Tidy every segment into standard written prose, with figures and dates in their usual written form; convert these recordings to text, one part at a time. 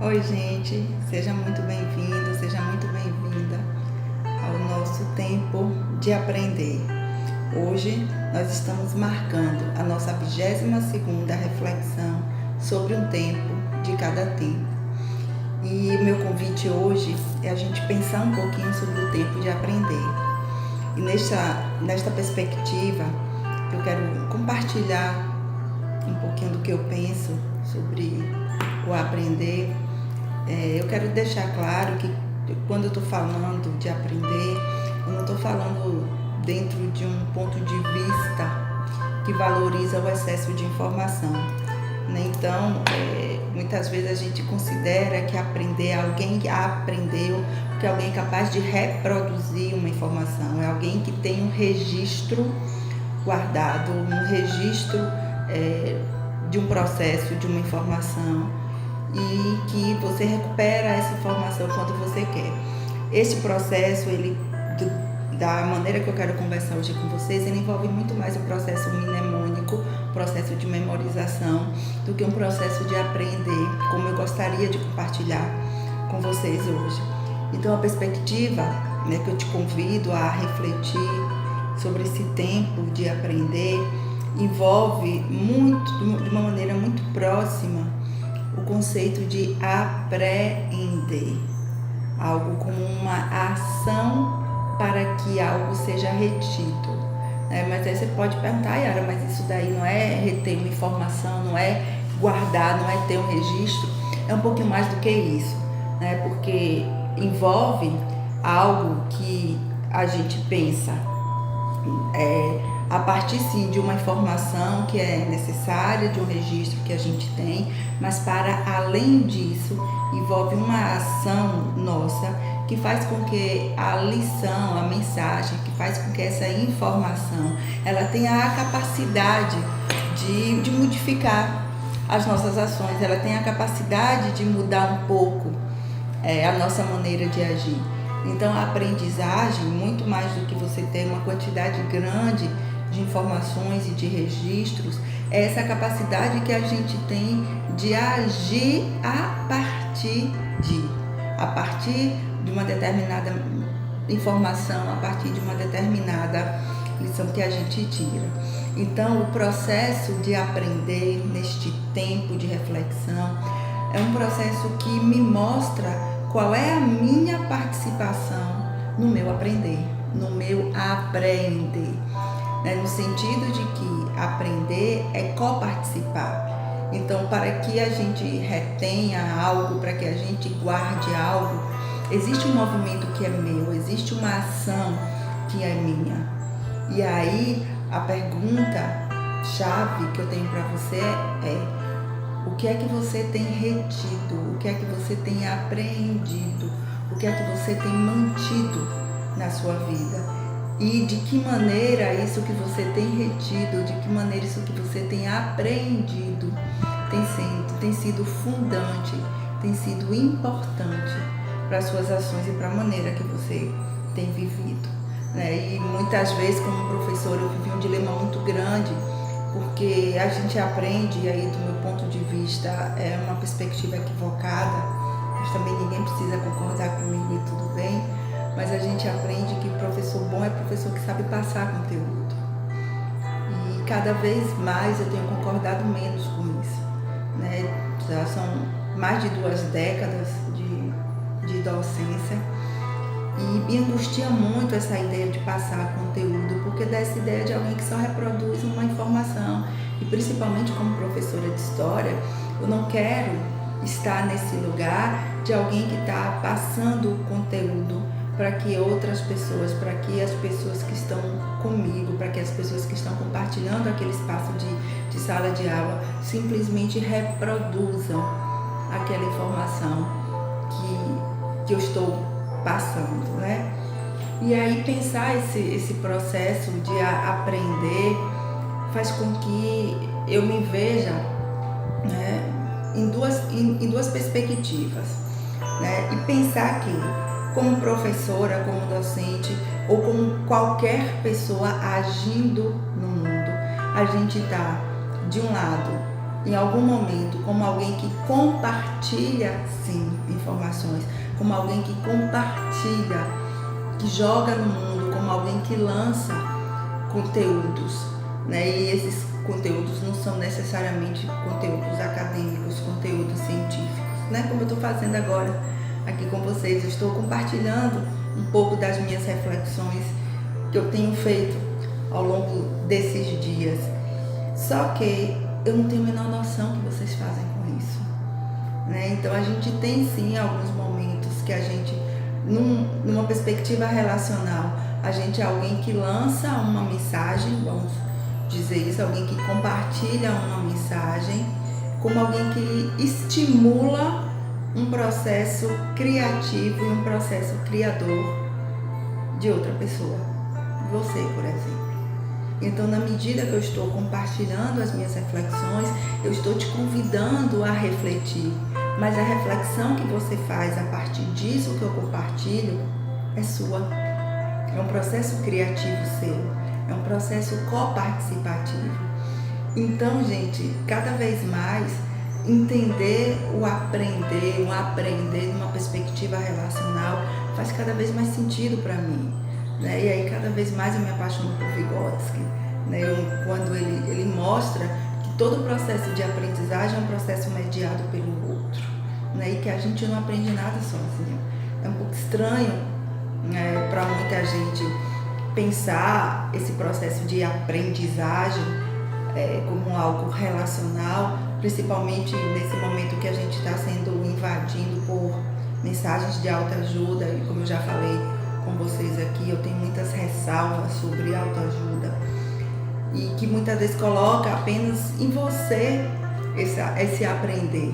Oi, gente, seja muito bem-vindo, seja muito bem-vinda ao nosso tempo de aprender. Hoje nós estamos marcando a nossa 22ª reflexão sobre um tempo de cada tempo. E o meu convite hoje é a gente pensar um pouquinho sobre o tempo de aprender. E nesta perspectiva, eu quero compartilhar um pouquinho do que eu penso sobre o aprender. Eu quero deixar claro que quando eu estou falando de aprender, eu não estou falando dentro de um ponto de vista que valoriza o excesso de informação. Então, muitas vezes a gente considera que aprender é alguém que aprendeu, que é alguém capaz de reproduzir uma informação, é alguém que tem um registro guardado, um registro de um processo, de uma informação, e que você recupera essa informação quando você quer. Esse processo, da maneira que eu quero conversar hoje com vocês, ele envolve muito mais o processo mnemônico, processo de memorização, do que um processo de aprender, como eu gostaria de compartilhar com vocês hoje. Então, a perspectiva, que eu te convido a refletir sobre esse tempo de aprender envolve de uma maneira muito próxima o conceito de apreender, algo como uma ação para que algo seja retido. Mas aí você pode perguntar, Yara, mas isso daí não é reter uma informação, não é guardar, não é ter um registro? É um pouquinho mais do que isso, porque envolve algo que a gente pensa a partir sim de uma informação que é necessária, de um registro que a gente tem, mas para além disso, envolve uma ação nossa que faz com que a lição, a mensagem, que faz com que essa informação, ela tenha a capacidade de modificar as nossas ações, ela tem a capacidade de mudar um pouco a nossa maneira de agir. Então, a aprendizagem, muito mais do que você ter uma quantidade grande de informações e de registros, é essa capacidade que a gente tem de agir a partir de uma determinada informação, a partir de uma determinada lição que a gente tira. Então, o processo de aprender neste tempo de reflexão é um processo que me mostra qual é a minha participação no meu aprender, no meu aprender. No sentido de que aprender é coparticipar. Então, para que a gente retenha algo, para que a gente guarde algo, existe um movimento que é meu, existe uma ação que é minha. E aí, a pergunta-chave que eu tenho para você é: o que é que você tem retido? O que é que você tem aprendido? O que é que você tem mantido na sua vida? E de que maneira isso que você tem retido, de que maneira isso que você tem aprendido tem sido fundante, tem sido importante para as suas ações e para a maneira que você tem vivido. E muitas vezes, como professor, eu vivi um dilema muito grande, porque a gente aprende, e aí do meu ponto de vista é uma perspectiva equivocada, mas também ninguém precisa concordar comigo e tudo bem, mas a gente aprende que professor bom é professor que sabe passar conteúdo. E cada vez mais eu tenho concordado menos com isso. Já são mais de 2 décadas de docência e me angustia muito essa ideia de passar conteúdo, porque dá essa ideia de alguém que só reproduz uma informação. E principalmente como professora de história, eu não quero estar nesse lugar de alguém que está passando o conteúdo para que outras pessoas, para que as pessoas que estão comigo, para que as pessoas que estão compartilhando aquele espaço de sala de aula simplesmente reproduzam aquela informação que eu estou passando, E aí pensar esse processo de aprender faz com que eu me veja em duas perspectivas, E pensar que como professora, como docente ou como qualquer pessoa agindo no mundo, a gente está, de um lado, em algum momento como alguém que compartilha, sim, informações, como alguém que compartilha, que joga no mundo, como alguém que lança conteúdos, né? E esses conteúdos não são necessariamente conteúdos acadêmicos, conteúdos científicos, né? Como eu estou fazendo agora aqui com vocês, eu estou compartilhando um pouco das minhas reflexões que eu tenho feito ao longo desses dias. Só que eu não tenho a menor noção que vocês fazem com isso, né? Então a gente tem sim alguns momentos que a gente, numa perspectiva relacional, a gente é alguém que lança uma mensagem, vamos dizer isso, alguém que compartilha uma mensagem, como alguém que estimula um processo criativo e um processo criador de outra pessoa, você, por exemplo. Então, na medida que eu estou compartilhando as minhas reflexões, eu estou te convidando a refletir. Mas a reflexão que você faz a partir disso que eu compartilho é sua. É um processo criativo seu. É um processo coparticipativo. Então, gente, cada vez mais entender o aprender numa perspectiva relacional faz cada vez mais sentido para mim. Né? E aí cada vez mais eu me apaixono por Vygotsky, né? Quando ele mostra que todo o processo de aprendizagem é um processo mediado pelo outro, né? E que a gente não aprende nada sozinho. É um pouco estranho, né, para muita gente pensar esse processo de aprendizagem como algo relacional, principalmente nesse momento que a gente está sendo invadido por mensagens de autoajuda, e como eu já falei com vocês aqui, eu tenho muitas ressalvas sobre autoajuda e que muitas vezes coloca apenas em você esse aprender,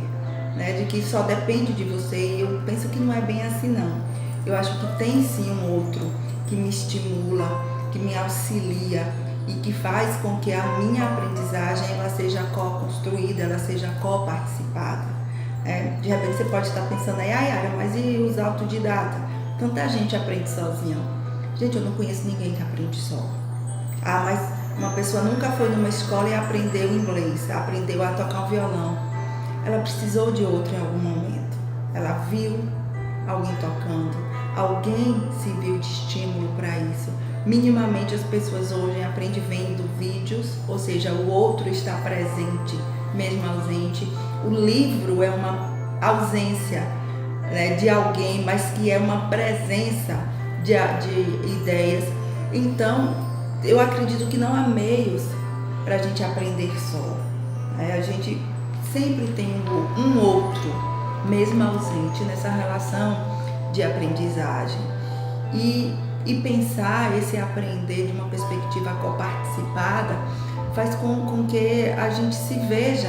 né? De que só depende de você, e eu penso que não é bem assim não. Eu acho que tem sim um outro que me estimula, que me auxilia e que faz com que a minha aprendizagem ela seja co-construída, ela seja co-participada. De repente você pode estar pensando aí, Yara, mas e os autodidatas? Tanta gente aprende sozinha. Gente, eu não conheço ninguém que aprende só. Ah, mas uma pessoa nunca foi numa escola e aprendeu inglês, aprendeu a tocar um violão. Ela precisou de outro em algum momento. Ela viu alguém tocando, alguém serviu de estímulo para isso. Minimamente as pessoas hoje aprendem vendo vídeos, ou seja, o outro está presente, mesmo ausente. O livro é uma ausência, né, de alguém, mas que é uma presença de ideias. Então, eu acredito que não há meios para a gente aprender só. A gente sempre tem um outro, mesmo ausente, nessa relação de aprendizagem. E pensar esse aprender de uma perspectiva coparticipada faz com que a gente se veja,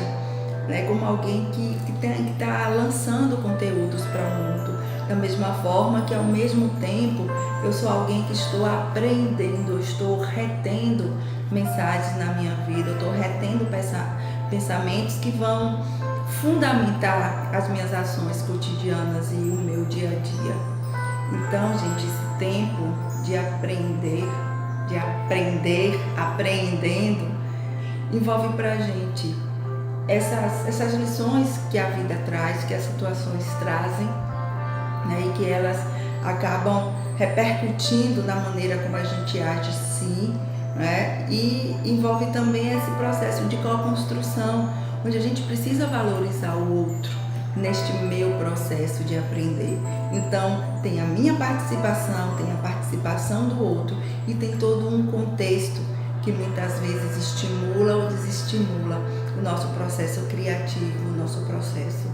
né, como alguém que está lançando conteúdos para o mundo. Da mesma forma que, ao mesmo tempo, eu sou alguém que estou aprendendo, eu estou retendo mensagens na minha vida, eu estou retendo pensamentos que vão fundamentar as minhas ações cotidianas e o meu dia a dia. Então, gente, esse tempo de aprender, aprendendo, envolve pra gente essas lições que a vida traz, que as situações trazem, né, e que elas acabam repercutindo na maneira como a gente age, sim, né, e envolve também esse processo de co-construção, onde a gente precisa valorizar o outro neste meu processo de aprender. Então, tem a minha participação, tem a participação do outro e tem todo um contexto que muitas vezes estimula ou desestimula o nosso processo criativo, o nosso processo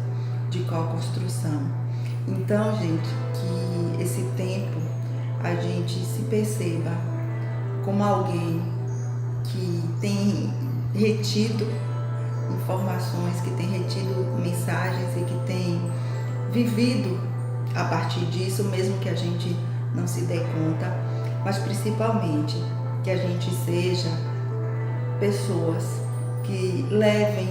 de co-construção. Então, gente, que esse tempo a gente se perceba como alguém que tem retido informações, que tem retido mensagens e que tem vivido a partir disso, mesmo que a gente não se dê conta, mas principalmente que a gente seja pessoas que levem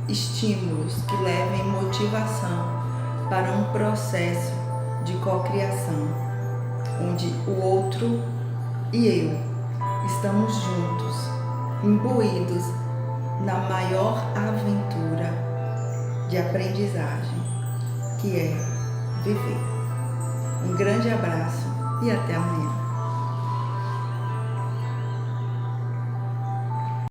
estímulos, que levem motivação para um processo de cocriação, onde o outro e eu estamos juntos, imbuídos na maior aventura de aprendizagem, que é viver. Um grande abraço e até amanhã.